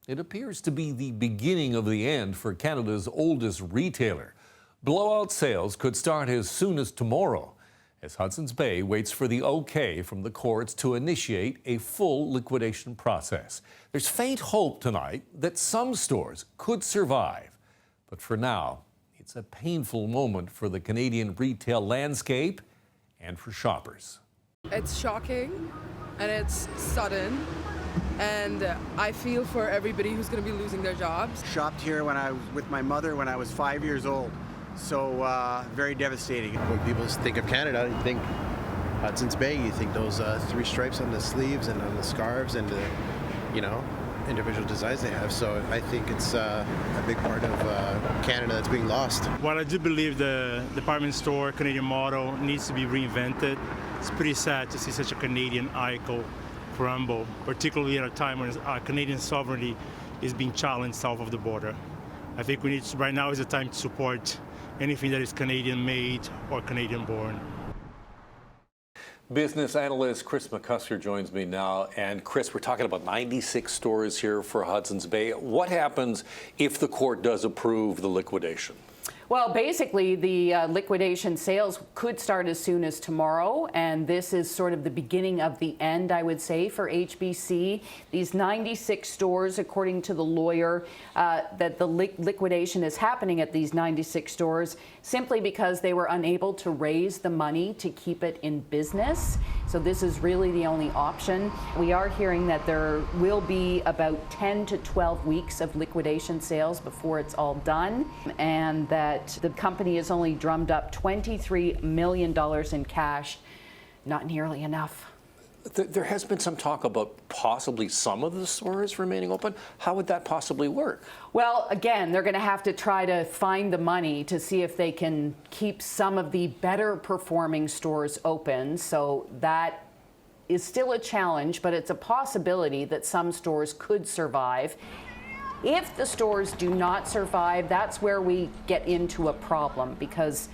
It appears to be the beginning of the end for Canada's oldest retailer. Blowout sales could start as soon as tomorrow, as Hudson's Bay waits for the okay from the courts to initiate a full liquidation process. There's faint hope tonight that some stores could survive. But for now, it's a painful moment for the Canadian retail landscape and for shoppers. It's shocking and it's sudden, and I feel for everybody who's going to be losing their jobs. Shopped here with my mother when I was 5 years old, so very devastating. When people think of Canada, you think Hudson's Bay, you think those three stripes on the sleeves and on the scarves and the, individual designs they have. So I think it's a big part of Canada that's being lost. While I do believe the department store Canadian model needs to be reinvented, it's pretty sad to see such a Canadian icon crumble, particularly at a time when our Canadian sovereignty is being challenged south of the border. I think we need to, right now is the time to support anything that is Canadian made or Canadian born. Business analyst Kris McCusker joins me now. And Kris, we're talking about 96 stores here for Hudson's Bay. What happens if the court does approve the liquidation? Well, basically, the liquidation sales could start as soon as tomorrow, and this is sort of the beginning of the end, I would say, for HBC. These 96 stores, according to the lawyer, that the liquidation is happening at these 96 stores simply because they were unable to raise the money to keep it in business. So this is really the only option. We are hearing that there will be about 10 to 12 weeks of liquidation sales before it's all done, and that the company has only drummed up $23 million in cash. Not nearly enough. There has been some talk about possibly some of the stores remaining open. How would that possibly work? Well, again, they're going to have to try to find the money to see if they can keep some of the better performing stores open. So that is still a challenge, but it's a possibility that some stores could survive. If the stores do not survive, that's where we get into a problem, because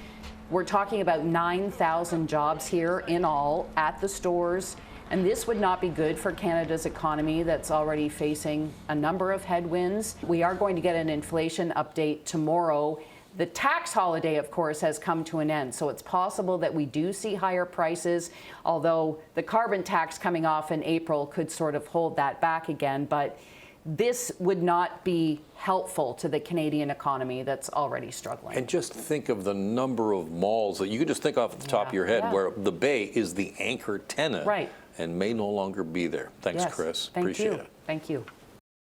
we're talking about 9,000 jobs here in all at the stores, and this would not be good for Canada's economy that's already facing a number of headwinds. We are going to get an inflation update tomorrow. The tax holiday, of course, has come to an end, so it's possible that we do see higher prices, although the carbon tax coming off in April could sort of hold that back again. But this would not be helpful to the Canadian economy that's already struggling. And just think of the number of malls that you could just think off the top of your head where the Bay is the anchor tenant, right, and may no longer be there. Thanks, yes. Kris. Thank Appreciate you. it. Thank you.